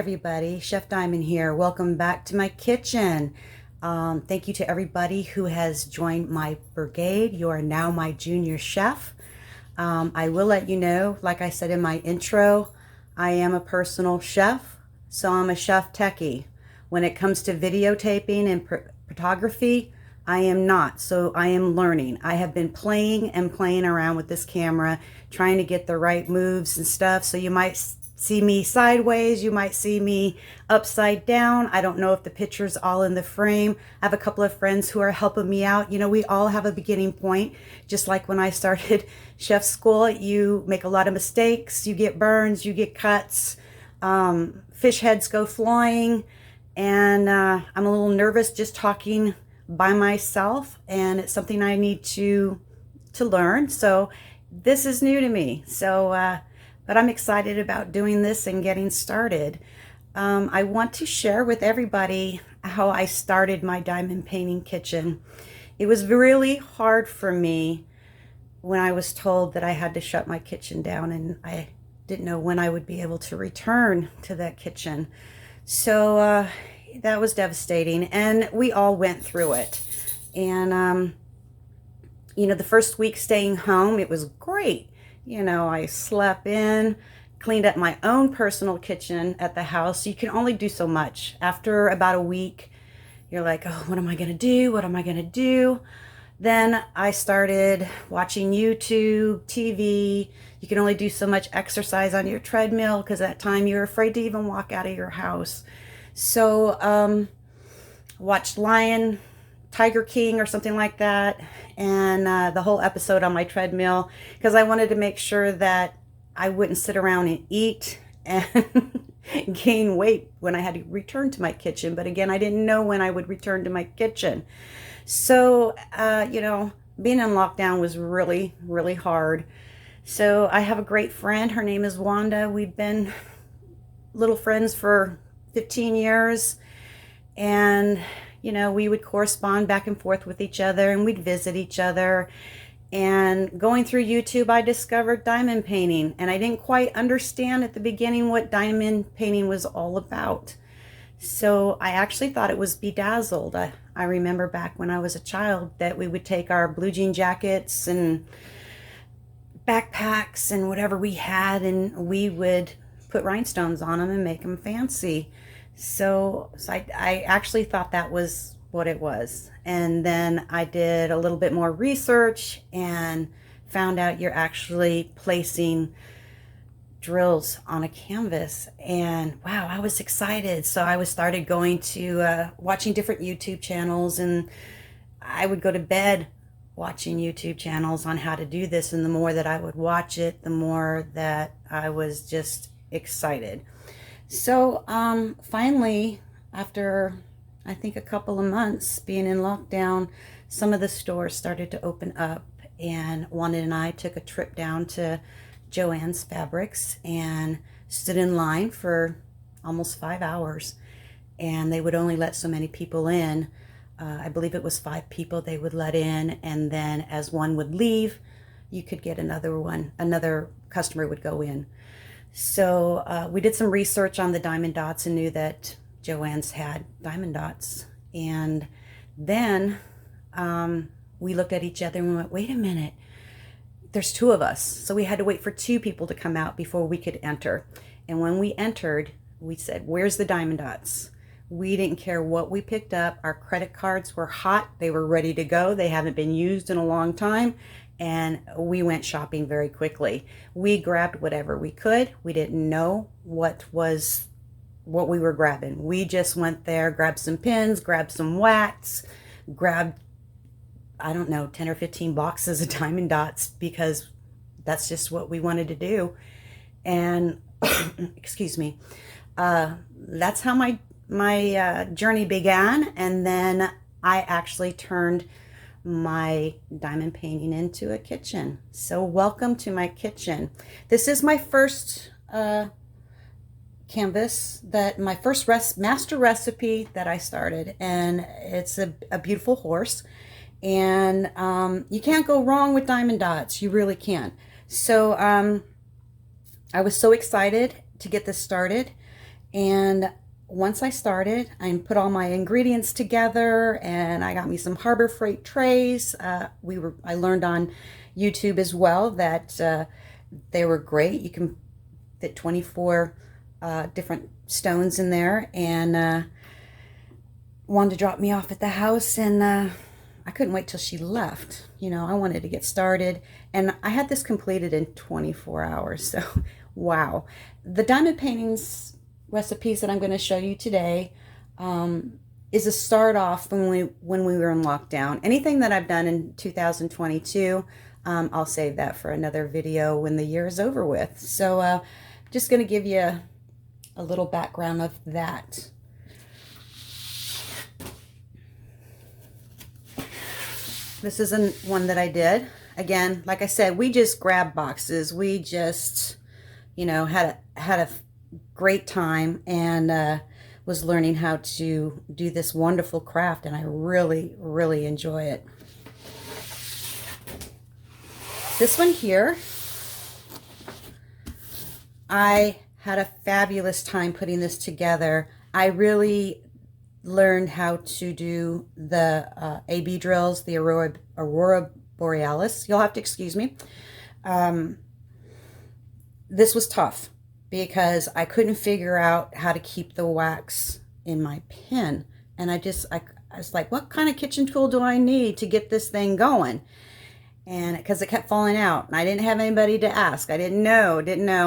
everybody, Chef Diamond here. Welcome back to my kitchen. Thank you to everybody who has joined my brigade. You are now my junior chef. I will let you know, like I said in my intro, I am a personal chef, so I'm a chef techie. When it comes to videotaping and photography, I am not, so I am learning. I have been playing around with this camera, trying to get the right moves and stuff, so you might see me sideways, you might see me upside down. I don't know if the picture's all in the frame. I have a couple of friends who are helping me out. You know, we all have a beginning point. Just like when I started chef school, you make a lot of mistakes, you get burns, you get cuts, fish heads go flying, and I'm a little nervous just talking by myself, and it's something I need to learn. So this is new to me. But I'm excited about doing this and getting started. I want to share with everybody how I started my diamond painting kitchen. It was really hard for me when I was told that I had to shut my kitchen down, and I didn't know when I would be able to return to that kitchen. So that was devastating, and we all went through it. And you know, the first week staying home, it was great. You know, I slept in, cleaned up my own personal kitchen at the house. You can only do so much. After about a week, you're like, oh, what am I gonna do? What am I gonna do? Then I started watching YouTube, TV. You can only do so much exercise on your treadmill because at that time you're afraid to even walk out of your house. So watched Tiger King or something like that, and the whole episode on my treadmill, because I wanted to make sure that I wouldn't sit around and eat and gain weight when I had to return to my kitchen. But again, I didn't know when I would return to my kitchen. So you know, being in lockdown was really, really hard. So I have a great friend. Her name is Wanda. We've been little friends for 15 years, and you know, we would correspond back and forth with each other, and we'd visit each other. And going through YouTube, I discovered diamond painting, and I didn't quite understand at the beginning what diamond painting was all about. So I actually thought it was bedazzled. I remember back when I was a child that we would take our blue jean jackets and backpacks and whatever we had, and we would put rhinestones on them and make them fancy. So I actually thought that was what it was. And then I did a little bit more research and found out you're actually placing drills on a canvas. And wow, I was excited. So I started going to watching different YouTube channels, and I would go to bed watching YouTube channels on how to do this. And the more that I would watch it, the more that I was just excited. So finally, after I think a couple of months being in lockdown, some of the stores started to open up, and Wanda and I took a trip down to Joann's Fabrics and stood in line for almost 5 hours, and they would only let so many people in. I believe it was 5 people they would let in, and then as one would leave, you could get another customer would go in. So we did some research on the diamond dots and knew that Joann's had diamond dots. And then we looked at each other and we went, wait a minute, there's 2 of us. So we had to wait for 2 people to come out before we could enter. And when we entered, we said, where's the diamond dots? We didn't care what we picked up. Our credit cards were hot. They were ready to go. They haven't been used in a long time. And we went shopping very quickly. We grabbed whatever we could. We didn't know what we were grabbing. We just went there, grabbed some pins, grabbed some wax, grabbed, I don't know, 10 or 15 boxes of diamond dots, because that's just what we wanted to do. And excuse me, that's how my journey began. And then I actually turned my diamond painting into a kitchen. So welcome to my kitchen. This is my first canvas, my first master recipe that I started, and it's a beautiful horse. And you can't go wrong with diamond dots. You really can't. So I was so excited to get this started, And once I started, I put all my ingredients together, and I got me some Harbor Freight trays. I learned on YouTube as well that they were great. You can fit 24 different stones in there, and wanted to drop me off at the house, and I couldn't wait till she left. You know, I wanted to get started, and I had this completed in 24 hours. So, wow. The diamond paintings recipes that I'm going to show you today is a start off when we were in lockdown. Anything that I've done in 2022, I'll save that for another video when the year is over with. So just going to give you a little background of that. This isn't one that I did. Again, like I said, we just grabbed boxes. We just, you know, had a great time, and was learning how to do this wonderful craft, and I really, really enjoy it. This one here, I had a fabulous time putting this together. I really learned how to do the AB drills, the Aurora Borealis. You'll have to excuse me. This was tough because I couldn't figure out how to keep the wax in my pen. And I was like, what kind of kitchen tool do I need to get this thing going? And because it kept falling out, and I didn't have anybody to ask. I didn't know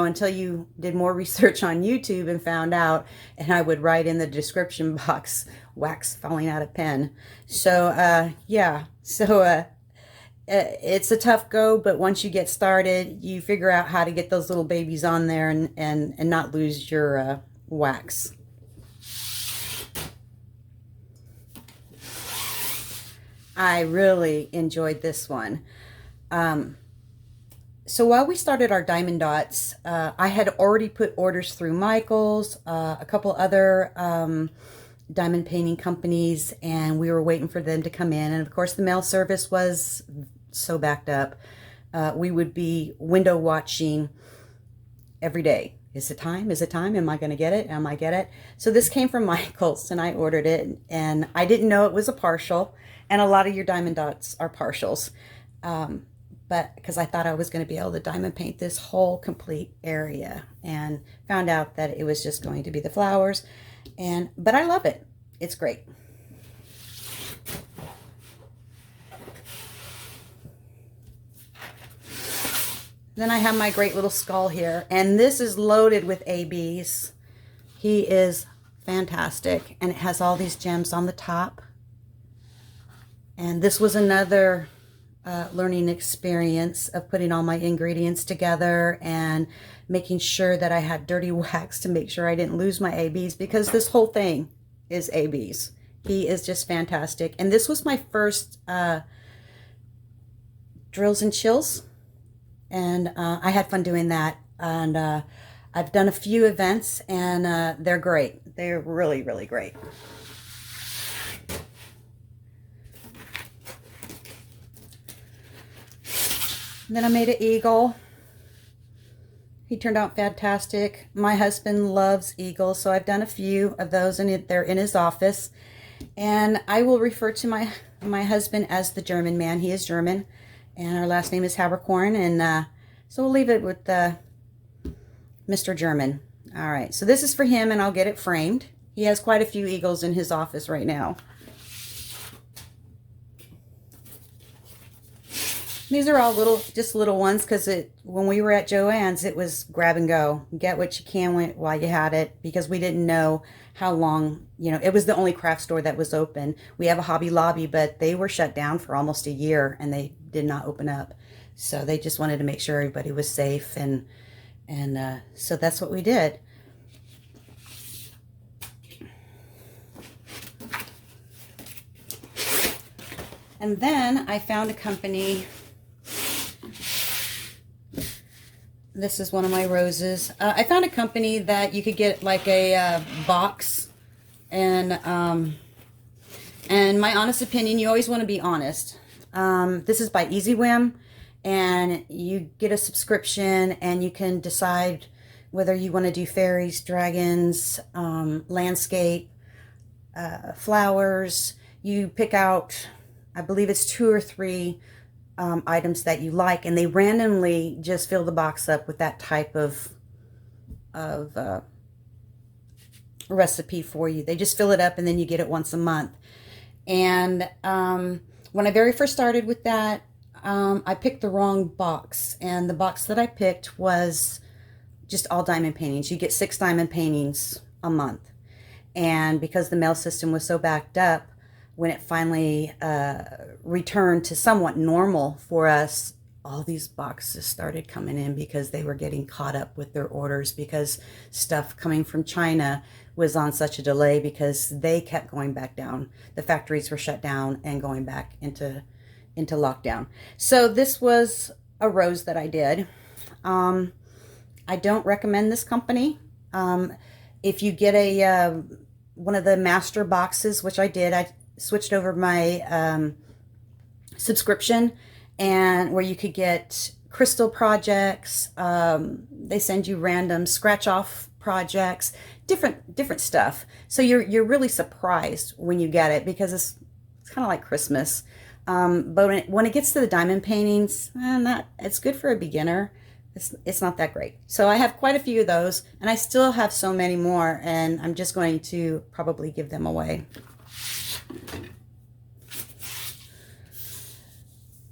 until you did more research on YouTube and found out, and I would write in the description box, wax falling out of pen. So, yeah, so it's a tough go, but once you get started, you figure out how to get those little babies on there and not lose your wax. I really enjoyed this one. So while we started our diamond dots, I had already put orders through Michael's, a couple other diamond painting companies, and we were waiting for them to come in. And of course, the mail service was so backed up. We would be window watching every day. Is it time? Is it time? Am I going to get it? Am I get it? So this came from Michael's, and I ordered it, and I didn't know it was a partial, and a lot of your diamond dots are partials. But because I thought I was going to be able to diamond paint this whole complete area, and found out that it was just going to be the flowers. But I love it. It's great. Then I have my great little skull here, and this is loaded with ABs. He is fantastic, and it has all these gems on the top. And this was another learning experience of putting all my ingredients together and making sure that I had dirty wax to make sure I didn't lose my ABs, because this whole thing is ABs. He is just fantastic. And this was my first drills and chills, and I had fun doing that. And I've done a few events, and they're great. They're really, really great. Then I made an eagle. He turned out fantastic. My husband loves eagles, so I've done a few of those, and they're in his office. And I will refer to my husband as the German man. He is German, and our last name is Haberkorn, and so we'll leave it with Mr. German. All right, so this is for him, and I'll get it framed. He has quite a few eagles in his office right now. These are all just little ones, because when we were at Joann's, it was grab and go. Get what you can while you had it, because we didn't know how long, you know, it was the only craft store that was open. We have a Hobby Lobby, but they were shut down for almost a year, and they did not open up. So they just wanted to make sure everybody was safe, and so that's what we did. And then I found a company. This is one of my roses. I found a company that you could get like a box, and my honest opinion, you always want to be honest. This is by Easy Whim, and you get a subscription, and you can decide whether you want to do fairies, dragons, landscape, flowers. You pick out, I believe it's 2 or 3 items that you like, and they randomly just fill the box up with that type of recipe for you. They just fill it up, and then you get it once a month. And when I very first started with that, I picked the wrong box, and the box that I picked was just all diamond paintings. You get 6 diamond paintings a month. And because the mail system was so backed up, when it finally returned to somewhat normal for us, all these boxes started coming in because they were getting caught up with their orders, because stuff coming from China was on such a delay because they kept going back down. The factories were shut down and going back into lockdown. So this was a rose that I did. I don't recommend this company. If you get a one of the master boxes, which I did, I switched over my subscription, and where you could get crystal projects. They send you random scratch off projects, different stuff. So you're really surprised when you get it, because it's kind of like Christmas. But when it gets to the diamond paintings, it's good for a beginner. It's not that great. So I have quite a few of those, and I still have so many more, and I'm just going to probably give them away.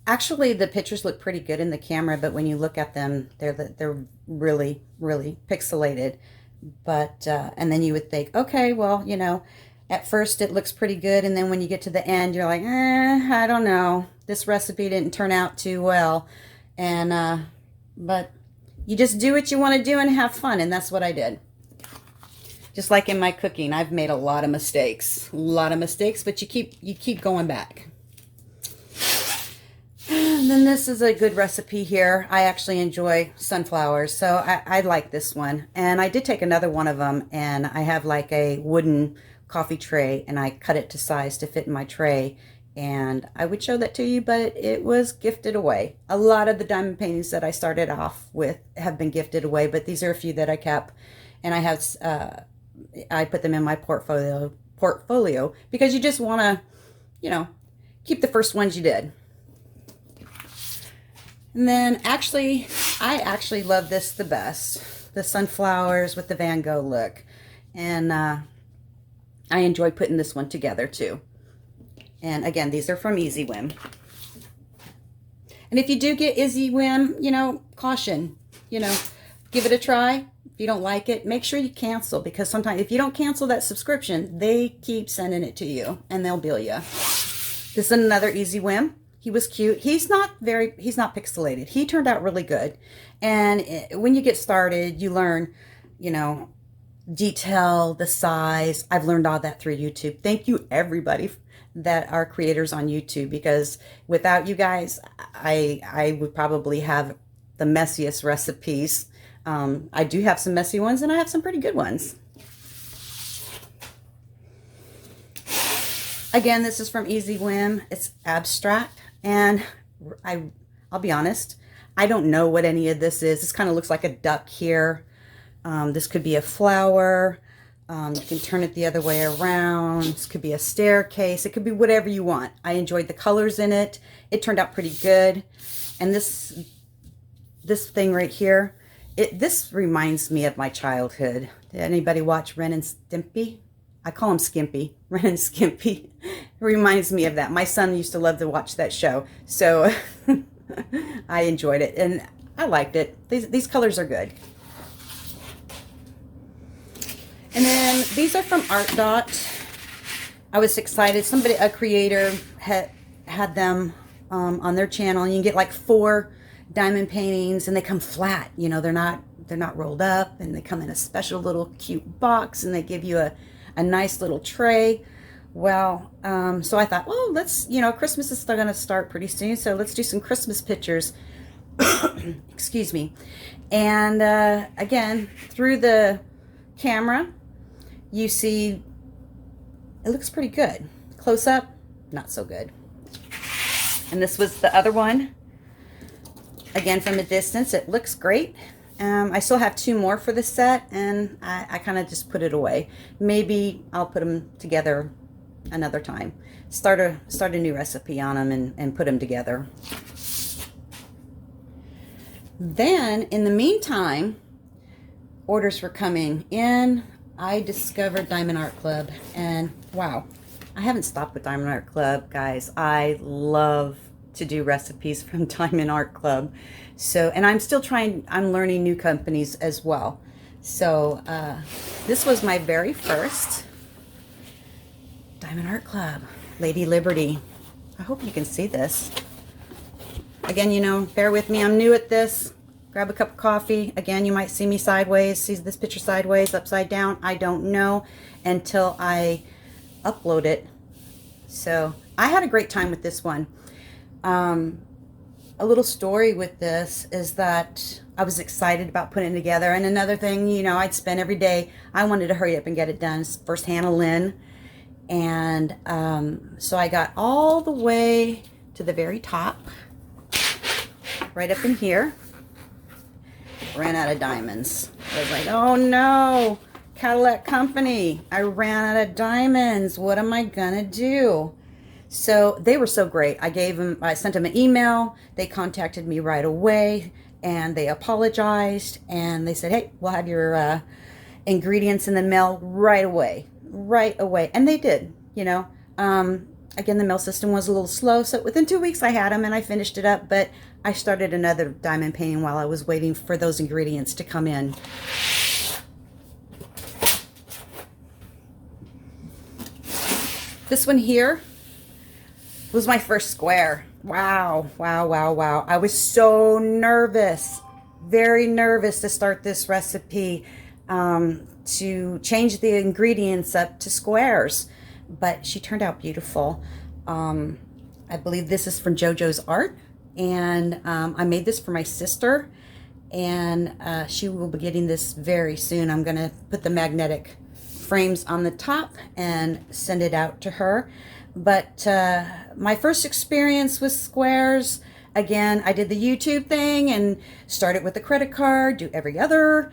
Actually, the pictures look pretty good in the camera, but when you look at them, they're really, really pixelated. But and then you would think, okay, well, you know, at first it looks pretty good, and then when you get to the end, you're like, I don't know, this recipe didn't turn out too well. And but you just do what you want to do and have fun, and that's what I did. Just like in my cooking, I've made a lot of mistakes, but you keep going back. And then this is a good recipe here. I actually enjoy sunflowers, so I like this one. And I did take another one of them, and I have like a wooden coffee tray, and I cut it to size to fit in my tray. And I would show that to you, but it was gifted away. A lot of the diamond paintings that I started off with have been gifted away, but these are a few that I kept, and I have I put them in my portfolio because you just want to, you know, keep the first ones you did. And then I actually love this the best, the sunflowers with the Van Gogh look, and I enjoy putting this one together too. And again, these are from Easy Whim. And if you do get Easy Whim, you know, caution, you know, give it a try. If you don't like it, make sure you cancel, because sometimes if you don't cancel that subscription, they keep sending it to you and they'll bill you. This is another Easy Whim. He was cute. He's not pixelated. He turned out really good. And when you get started, you learn, you know, detail, the size. I've learned all that through YouTube. Thank you, everybody that are creators on YouTube, because without you guys, I would probably have the messiest recipes. I do have some messy ones, and I have some pretty good ones. Again, this is from Easy Whim. It's abstract, and I'll be honest, I don't know what any of this is. This kind of looks like a duck here. This could be a flower. You can turn it the other way around. This could be a staircase. It could be whatever you want. I enjoyed the colors in it. It turned out pretty good. And this thing right here, this reminds me of my childhood. Did anybody watch Ren and Stimpy? I call him Skimpy. Ren and Skimpy. It reminds me of that. My son used to love to watch that show. So I enjoyed it, and I liked it. These colors are good. And then these are from Art Dot. I was excited. A creator had them on their channel. And you can get like 4 diamond paintings, and they come flat. You know, they're not rolled up, and they come in a special little cute box, and they give you a nice little tray. Well, so I thought, well, let's, you know, Christmas is still going to start pretty soon, so let's do some Christmas pictures. Excuse me. And again, through the camera, you see it looks pretty good. Close up, not so good. And this was the other one. Again, from a distance, it looks great. I still have 2 more for the set, and I kind of just put it away. Maybe I'll put them together another time. Start a new recipe on them and put them together. Then, in the meantime, orders were coming in. I discovered Diamond Art Club, and wow, I haven't stopped with Diamond Art Club, guys. I love to do recipes from Diamond Art Club. So, and I'm still I'm learning new companies as well. So, this was my very first Diamond Art Club, Lady Liberty. I hope you can see this. Again, you know, bear with me, I'm new at this. Grab a cup of coffee. Again, you might see me sideways, see this picture sideways, upside down. I don't know until I upload it. So I had a great time with this one. A little story with this is that I was excited about putting it together. And another thing, you know, I'd spend every day, I wanted to hurry up and get it done. First Hannah Lynn. And so I got all the way to the very top, right up in here. Ran out of diamonds. I was like, oh no, Cadillac Company, I ran out of diamonds. What am I gonna do? So they were so great. I sent them an email. They contacted me right away, and they apologized, and they said, hey, we'll have your ingredients in the mail right away. And they did, you know. Again, the mail system was a little slow, so within 2 weeks I had them and I finished it up, but I started another diamond painting while I was waiting for those ingredients to come in. This one here was my first square. Wow. I was so nervous, very nervous to start this recipe, to change the ingredients up to squares. But she turned out beautiful. I believe this is from JoJo's Art, and I made this for my sister, and she will be getting this very soon. I'm gonna put the magnetic frames on the top and send it out to her. But my first experience with squares, again, I did the YouTube thing and started with a credit card, do every other,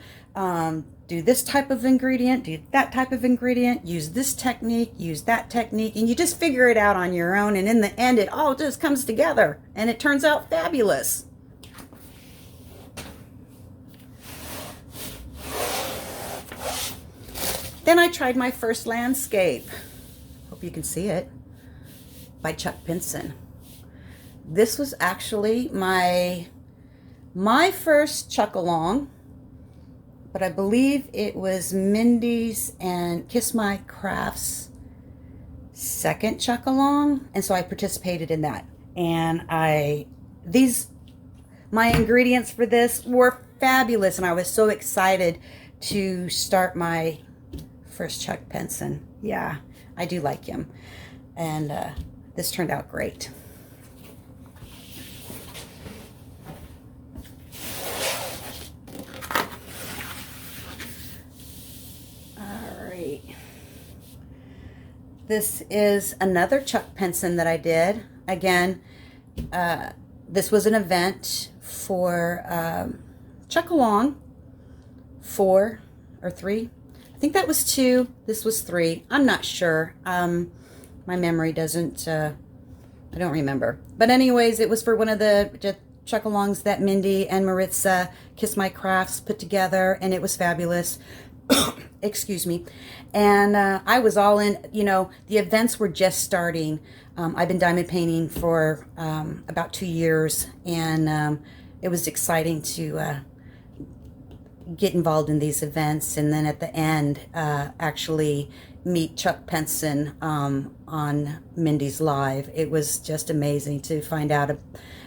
do this type of ingredient, do that type of ingredient, use this technique, use that technique, and you just figure it out on your own, and in the end it all just comes together and it turns out fabulous. Then I tried my first landscape. Hope you can see it. By Chuck Pinson. This was actually my first Chuck Along, but I believe it was Mindy's and Kiss My Craft's second Chuck Along, and so I participated in that. And my ingredients for this were fabulous, and I was so excited to start my first Chuck Pinson. Yeah, I do like him, and this turned out great. This is another Chuck Pinson that I did. Again, this was an event for Chuck Along 4 or 3. I think that was 2. This was 3. I'm not sure. My memory doesn't, I don't remember. But anyways, it was for one of the Chuck Alongs that Mindy and Maritza Kiss My Crafts put together, and it was fabulous. Excuse me. And I was all in, you know, the events were just starting. I've been diamond painting for about 2 years, and it was exciting to get involved in these events, and then at the end actually meet Chuck Pinson on Mindy's Live. It was just amazing to find out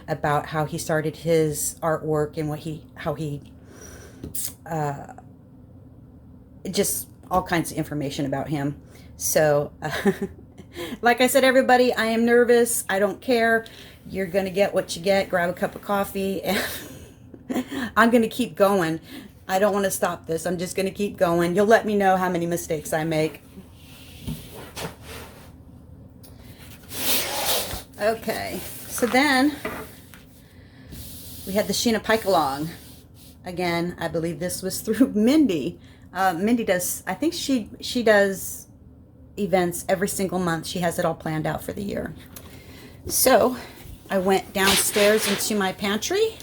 about how he started his artwork and how he just all kinds of information about him. So like I said, everybody, I am nervous. I don't care. You're gonna get what you get. Grab a cup of coffee, and I'm gonna keep going. I don't want to stop this. I'm just gonna keep going. You'll let me know how many mistakes I make. Okay, so then we had the Sheena Pike Along. Again, I believe this was through Mindy. Mindy does, I think she does events every single month. She has it all planned out for the year. So I went downstairs into my pantry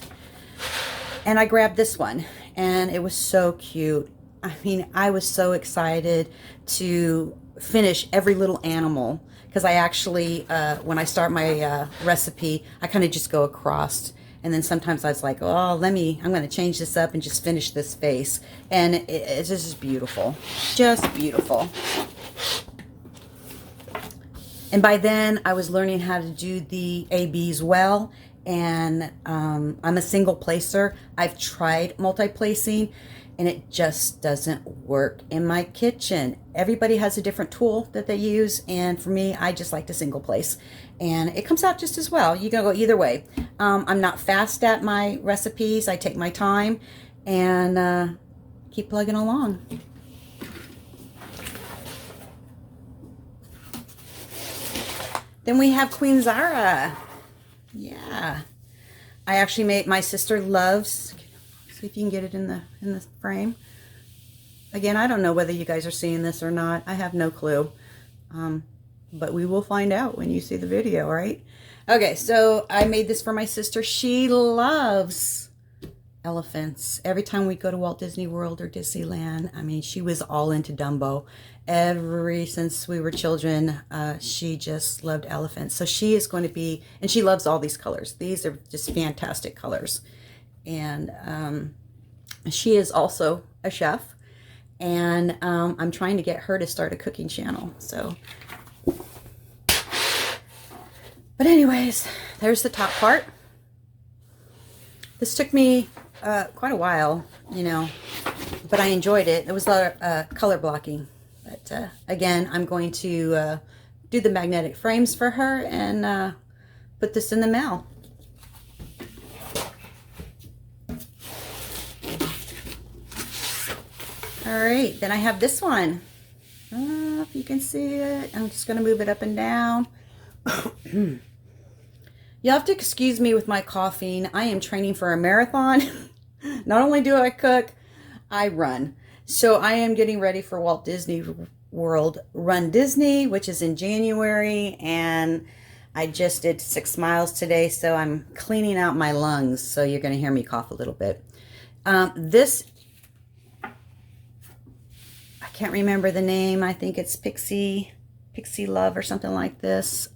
and I grabbed this one, and it was so cute. I mean, I was so excited to finish every little animal, because I actually, when I start my recipe, I kind of just go across. And then sometimes I was like, oh, I'm going to change this up and just finish this face. And it's just beautiful. Just beautiful. And by then, I was learning how to do the ABs well. And I'm a single placer. I've tried multi-placing, and it just doesn't work in my kitchen. Everybody has a different tool that they use, and for me, I just like to single place, and it comes out just as well. You can go either way. I'm not fast at my recipes. I take my time and keep plugging along. Then we have Queen Zara. Yeah, I actually made, my sister loves, see if you can get it in the frame. Again, I don't know whether you guys are seeing this or not. I have no clue. But we will find out when you see the video, right? Okay, so I made this for my sister. She loves elephants. Every time we go to Walt Disney World or Disneyland, I mean, she was all into Dumbo. Since we were children, she just loved elephants. So she is going to be, and she loves all these colors. These are just fantastic colors. And she is also a chef, and I'm trying to get her to start a cooking channel. So, but anyways, there's the top part. This took me quite a while, you know, but I enjoyed it. It was a lot of color blocking. But again, I'm going to do the magnetic frames for her and put this in the mail. All right, then I have this one. If you can see it, I'm just going to move it up and down. You'll have to excuse me with my coughing. I am training for a marathon. Not only do I cook, I run. So I am getting ready for Walt Disney World Run Disney, which is in January, and I just did 6 miles today, so I'm cleaning out my lungs, so you're going to hear me cough a little bit. This, I can't remember the name. I think it's Pixie Love or something like this.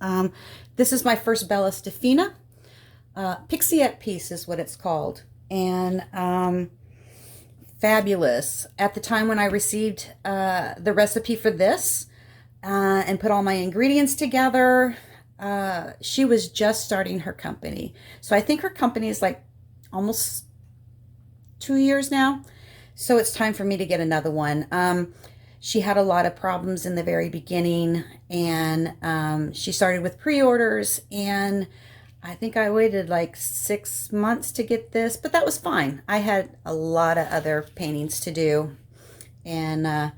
This is my first Bella Stefina. Pixie at Peace is what it's called. And fabulous. At the time when I received the recipe for this and put all my ingredients together, she was just starting her company. So I think her company is like almost 2 years now. So it's time for me to get another one. She had a lot of problems in the very beginning, and she started with pre-orders, and I think I waited like 6 months to get this, but that was fine. I had a lot of other paintings to do, and I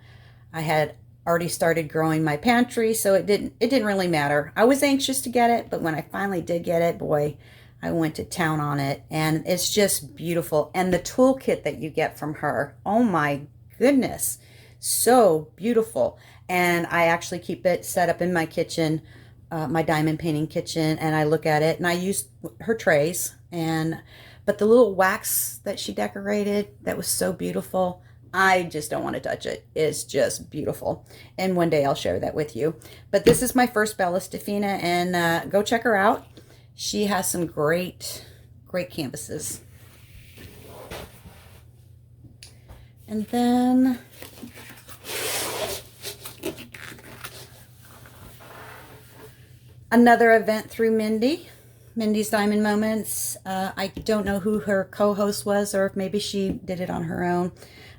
had already started growing my pantry, so it didn't really matter. I was anxious to get it, but when I finally did get it, boy, I went to town on it, and it's just beautiful. And the toolkit that you get from her, oh my goodness, so beautiful. And I actually keep it set up in my kitchen, my diamond painting kitchen, and I look at it, and I use her trays, but the little wax that she decorated, that was so beautiful. I just don't want to touch it. It's just beautiful. And one day I'll share that with you. But this is my first Bella Stefina, and go check her out. She has some great canvases. And then another event through Mindy's Diamond Moments. I don't know who her co-host was, or if maybe she did it on her own.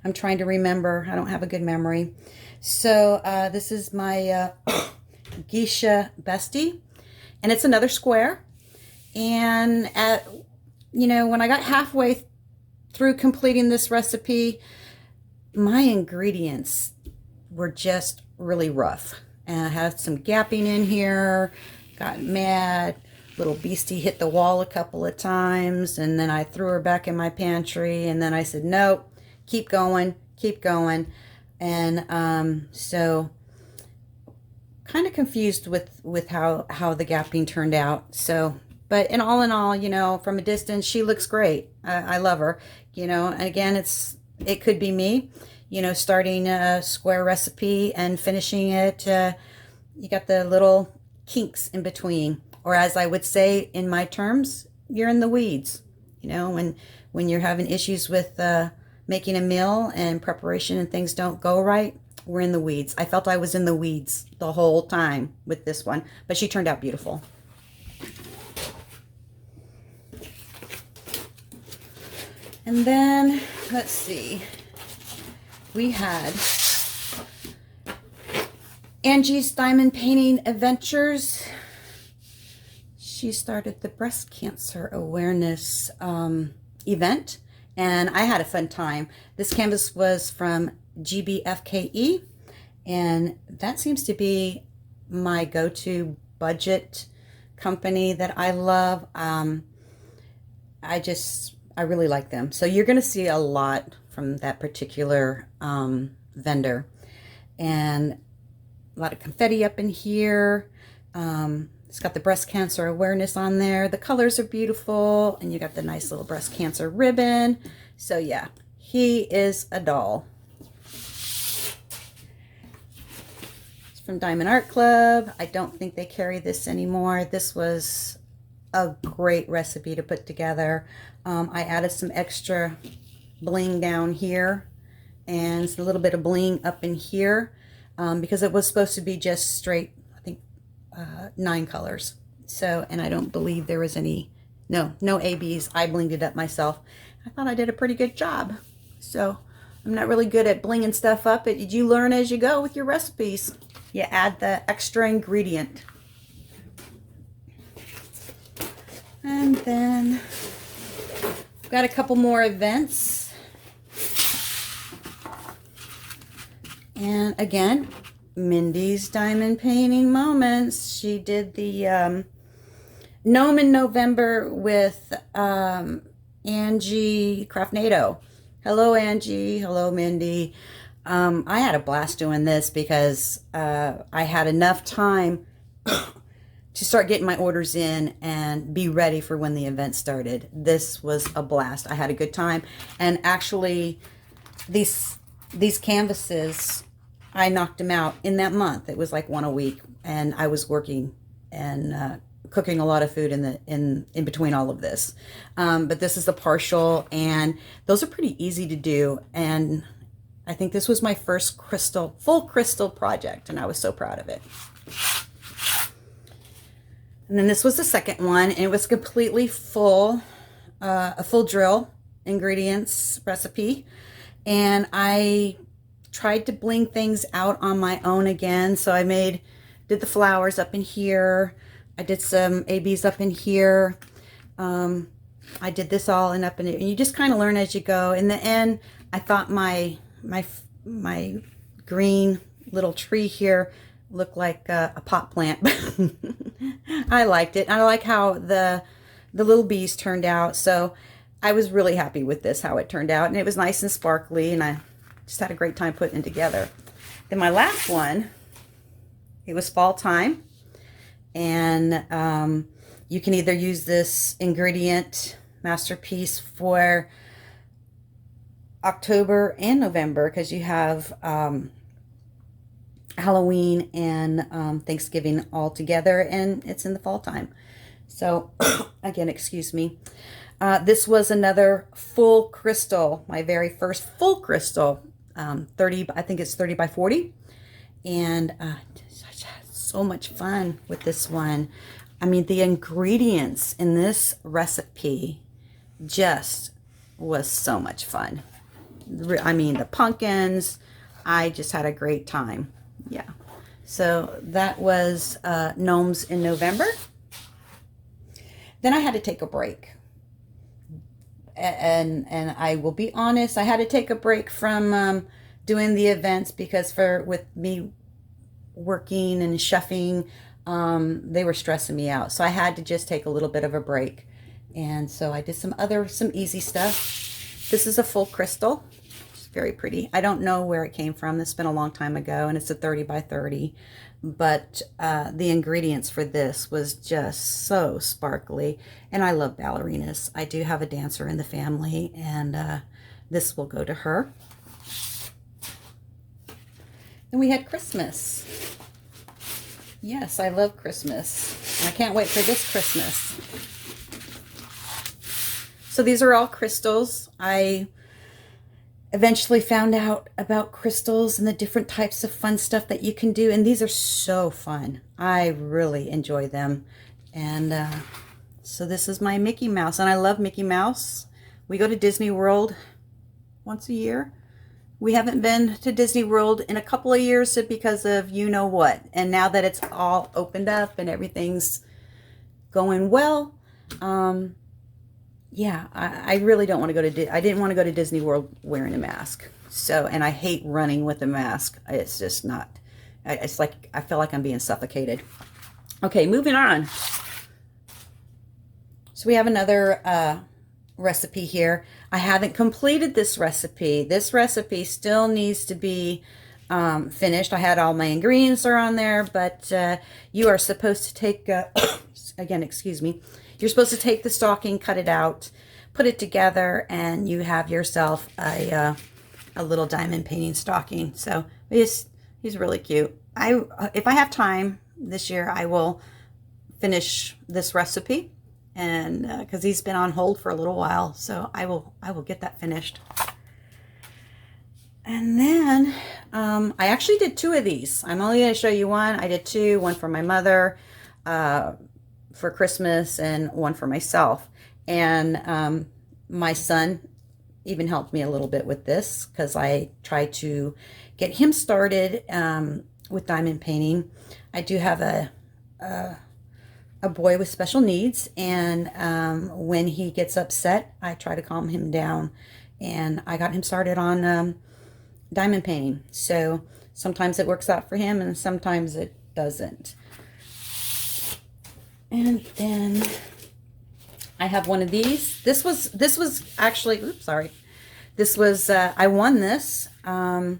I'm trying to remember. I don't have a good memory. So this is my Geisha Bestie, and it's another square. And when I got halfway through completing this recipe, my ingredients were just really rough. And I had some gapping in here, got mad, little beastie hit the wall a couple of times, and then I threw her back in my pantry, and then I said, no, keep going, keep going. And so kind of confused with how the gapping turned out. So, but in all, you know, from a distance, she looks great. I love her, you know. And again, it could be me, you know, starting a square recipe and finishing it. You got the little kinks in between, or as I would say in my terms, you're in the weeds. You know, when you're having issues with making a meal and preparation and things don't go right, we're in the weeds. I felt I was in the weeds the whole time with this one, but she turned out beautiful. And then, let's see, we had Angie's Diamond Painting Adventures. She started the breast cancer awareness event, and I had a fun time. This canvas was from GBFKE, and that seems to be my go-to budget company that I love. I really like them. So you're going to see a lot from that particular vendor, and a lot of confetti up in here. It's got the breast cancer awareness on there. The colors are beautiful, and you got the nice little breast cancer ribbon. So yeah, he is a doll. It's from Diamond Art Club. I don't think they carry this anymore. This was a great recipe to put together. I added some extra bling down here and a little bit of bling up in here because it was supposed to be just straight, I think, 9 colors. So, and I don't believe there was no ABs. I blinged it up myself. I thought I did a pretty good job. So I'm not really good at blinging stuff up. You learn as you go with your recipes. You add the extra ingredient. And then we've got a couple more events. And again, Mindy's Diamond Painting Moments. She did the Gnome in November with Angie Craftnado. Hello, Angie. Hello, Mindy. I had a blast doing this because I had enough time to start getting my orders in and be ready for when the event started. This was a blast. I had a good time. And actually, these canvases, I knocked them out in that month. It was like one a week, and I was working and cooking a lot of food in between all of this. But this is the partial, and those are pretty easy to do. And I think this was my first full crystal project, and I was so proud of it. And then this was the second one, and it was completely full, a full drill ingredients recipe. And I tried to bling things out on my own again. So I did the flowers up in here. I did some ABs up in here. I did this all and up in it. And you just kind of learn as you go. In the end, I thought my green little tree here looked like a pot plant. I liked it. I like how the little bees turned out. So I was really happy with this, how it turned out. And it was nice and sparkly, and I just had a great time putting it together. Then my last one, it was fall time. And you can either use this ingredient masterpiece for October and November, because you have Halloween and Thanksgiving all together, and it's in the fall time. So again, excuse me. This was another full crystal, my very first full crystal, 30, I think it's 30 by 40. And so much fun with this one. I mean, the ingredients in this recipe just was so much fun. I mean, the pumpkins, I just had a great time. Yeah. So that was Gnomes in November. Then I had to take a break. And I will be honest, I had to take a break from doing the events because with me working and chefing, they were stressing me out. So I had to just take a little bit of a break. And so I did some easy stuff. This is a full crystal. It's very pretty. I don't know where it came from. It's been a long time ago, and it's a 30 by 30. But the ingredients for this was just so sparkly. And I love ballerinas. I do have a dancer in the family, and this will go to her. Then we had Christmas. Yes, I love Christmas. I can't wait for this Christmas. So these are all crystals. I eventually found out about crystals and the different types of fun stuff that you can do. And these are so fun. I really enjoy them. And so this is my Mickey Mouse. And I love Mickey Mouse. We go to Disney World once a year. We haven't been to Disney World in a couple of years because of you know what. And now that it's all opened up and everything's going well, yeah, I really don't want to go to, I didn't want to go to Disney World wearing a mask. So, and I hate running with a mask. It's just not, it's like, I feel like I'm being suffocated. Okay, moving on. So we have another recipe here. I haven't completed this recipe. This recipe still needs to be finished. I had all my ingredients are on there, but you are supposed to take, again, excuse me, you're supposed to take the stocking, cut it out, put it together, and you have yourself a little diamond painting stocking. So he's really cute. If I have time this year, I will finish this recipe, and because he's been on hold for a little while, so I will get that finished. And then I actually did 2 of these. I'm only going to show you one. I did 2, one for my mother for Christmas and one for myself. And my son even helped me a little bit with this because I tried to get him started with diamond painting. I do have a boy with special needs, and when he gets upset, I try to calm him down, and I got him started on diamond painting. So sometimes it works out for him and sometimes it doesn't. And then I have one of these. This was actually, oops, sorry. This was, I won this, Diamond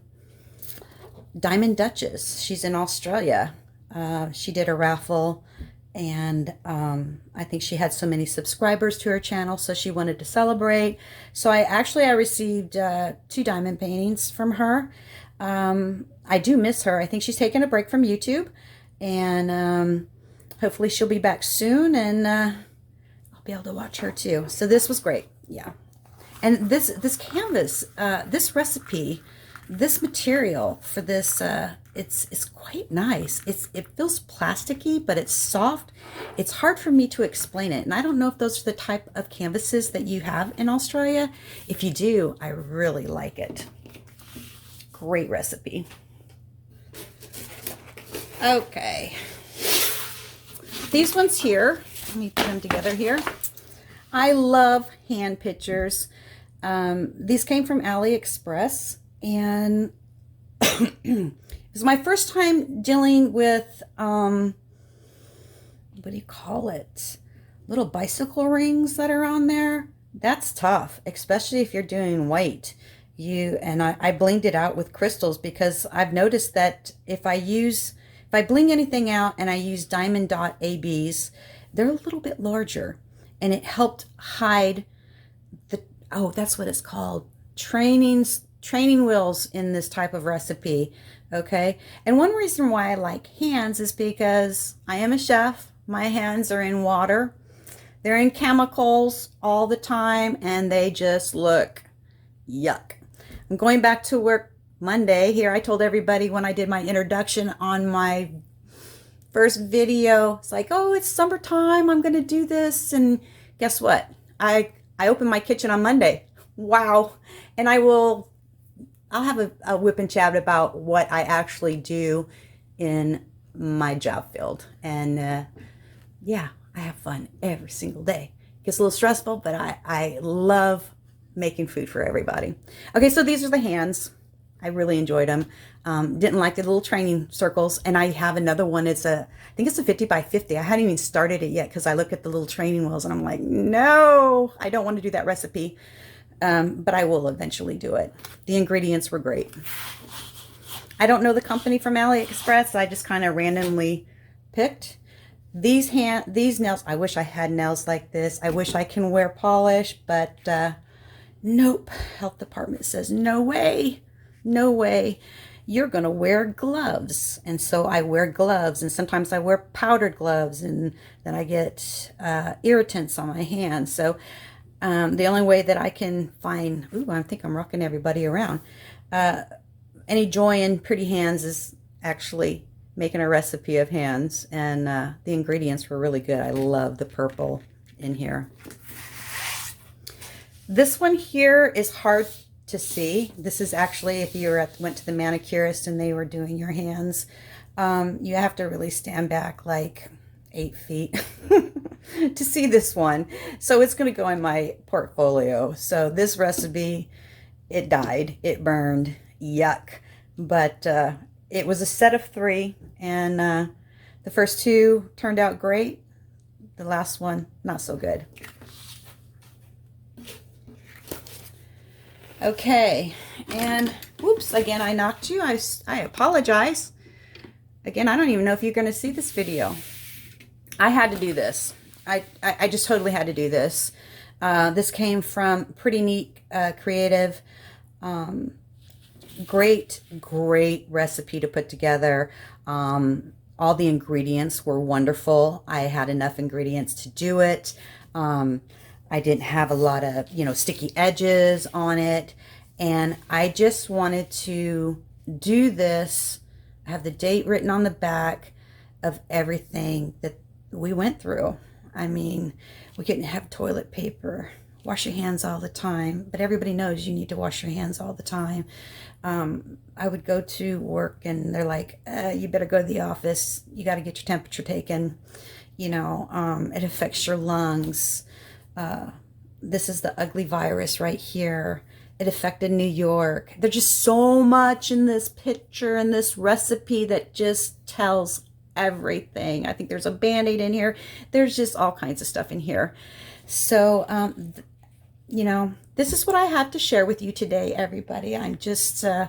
Duchess. She's in Australia. She did a raffle, and I think she had so many subscribers to her channel, so she wanted to celebrate. So I received 2 diamond paintings from her. I do miss her. I think she's taking a break from YouTube, and hopefully she'll be back soon, and I'll be able to watch her too. So this was great. Yeah. And this canvas, this recipe, this material for this, it's quite nice. It feels plasticky, but it's soft. It's hard for me to explain it. And I don't know if those are the type of canvases that you have in Australia. If you do, I really like it. Great recipe. Okay. These ones here, let me put them together here. I love hand pictures. These came from AliExpress, and it was my first time dealing with, what do you call it? Little bicycle rings that are on there. That's tough, especially if you're doing white. I blinged it out with crystals because I've noticed that if I bling anything out and I use diamond dot ABs, they're a little bit larger, and it helped hide the, oh, that's what it's called, training wheels in this type of recipe. Okay. And one reason why I like hands is because I am a chef. My hands are in water. They're in chemicals all the time, and they just look yuck. I'm going back to work Monday here. I told everybody when I did my introduction on my first video, it's like, oh, it's summertime, I'm going to do this. And guess what? I opened my kitchen on Monday. Wow. And I'll have a whip and chat about what I actually do in my job field. And yeah, I have fun every single day. It gets a little stressful, but I love making food for everybody. Okay, so these are the hands. I really enjoyed them. Didn't like the little training circles. And I have another one. I think it's a 50 by 50. I hadn't even started it yet because I look at the little training wheels and I'm like, no, I don't want to do that recipe. But I will eventually do it. The ingredients were great. I don't know the company from AliExpress. I just kind of randomly picked. These nails, I wish I had nails like this. I wish I can wear polish, but nope. Health department says, no way. No way. You're going to wear gloves. And so I wear gloves, and sometimes I wear powdered gloves, and then I get irritants on my hands. So the only way that I can find, I think I'm rocking everybody around, any joy in pretty hands is actually making a recipe of hands. And the ingredients were really good. I love the purple in here. This one here is hard to see. This is actually, if you went to the manicurist and they were doing your hands, you have to really stand back like 8 feet to see this one. So it's going to go in my portfolio. So this recipe, it died, it burned, yuck. But it was a set of 3, and the first 2 turned out great. The last one, not so good. Okay, and whoops, again, I knocked you. I apologize. Again, I don't even know if you're going to see this video. I had to do this. I just totally had to do this. This came from Pretty Neat Creative. Great recipe to put together. All the ingredients were wonderful. I had enough ingredients to do it. I didn't have a lot of, sticky edges on it. And I just wanted to do this. I have the date written on the back of everything that we went through. I mean, we couldn't have toilet paper. Wash your hands all the time. But everybody knows you need to wash your hands all the time. I would go to work and they're like, you better go to the office. You got to get your temperature taken. It affects your lungs. This is the ugly virus right here. It affected New York. There's just so much in this picture and this recipe that just tells everything. I think there's a Band-Aid in here. There's just all kinds of stuff in here. So, this is what I have to share with you today, everybody. I'm just, I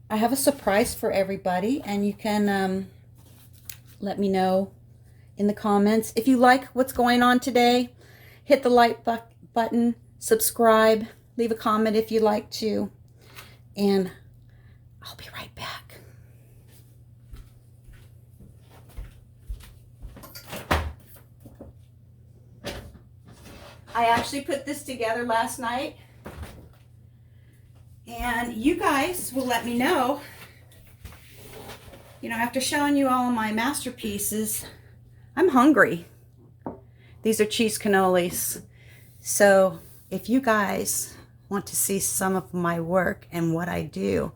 have a surprise for everybody, and you can let me know in the comments. If you like what's going on today, hit the like button, subscribe, leave a comment if you'd like to, and I'll be right back. I actually put this together last night, and you guys will let me know, after showing you all of my masterpieces, I'm hungry. These are cheese cannolis. So if you guys want to see some of my work and what I do,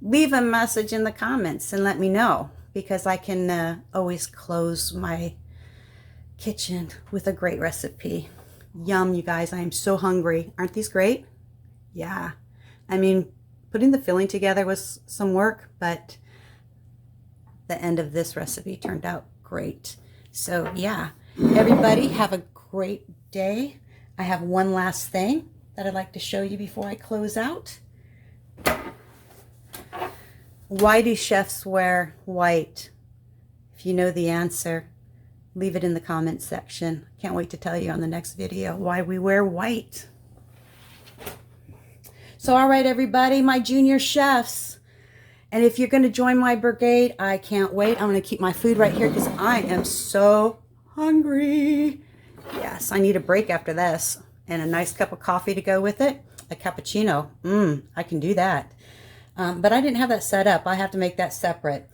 leave a message in the comments and let me know, because I can always close my kitchen with a great recipe. Yum, you guys, I am so hungry. Aren't these great? Yeah. I mean, putting the filling together was some work, but the end of this recipe turned out great. So yeah, everybody have a great day. I have one last thing that I'd like to show you before I close out. Why do chefs wear white? If you know the answer, leave it in the comments section. Can't wait to tell you on the next video why we wear white. So all right, everybody, my junior chefs. And if you're going to join my brigade, I can't wait. I'm going to keep my food right here because I am so hungry. Yes, I need a break after this. And a nice cup of coffee to go with it. A cappuccino. I can do that. But I didn't have that set up. I have to make that separate.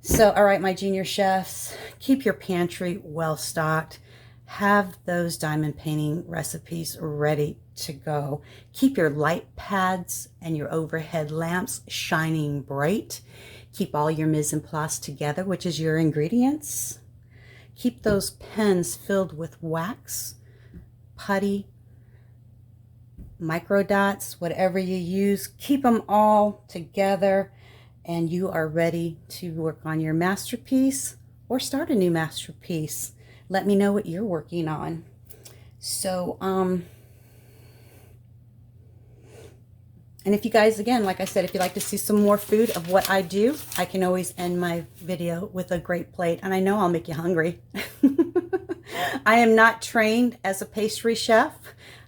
So, all right, my junior chefs, keep your pantry well stocked. Have those diamond painting recipes ready to go. Keep your light pads and your overhead lamps shining bright. Keep all your mise en place together, which is your ingredients. Keep those pens filled with wax, putty, micro dots, whatever you use, keep them all together and you are ready to work on your masterpiece or start a new masterpiece. Let me know what you're working on. So, and if you guys, again, like I said, if you'd like to see some more food of what I do, I can always end my video with a great plate. And I know I'll make you hungry. I am not trained as a pastry chef.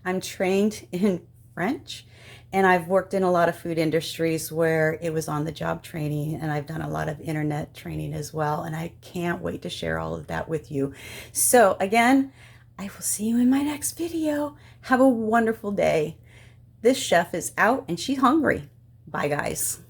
I'm trained in French. And I've worked in a lot of food industries where it was on the job training. And I've done a lot of internet training as well. And I can't wait to share all of that with you. So again, I will see you in my next video. Have a wonderful day. This chef is out and she's hungry. Bye, guys.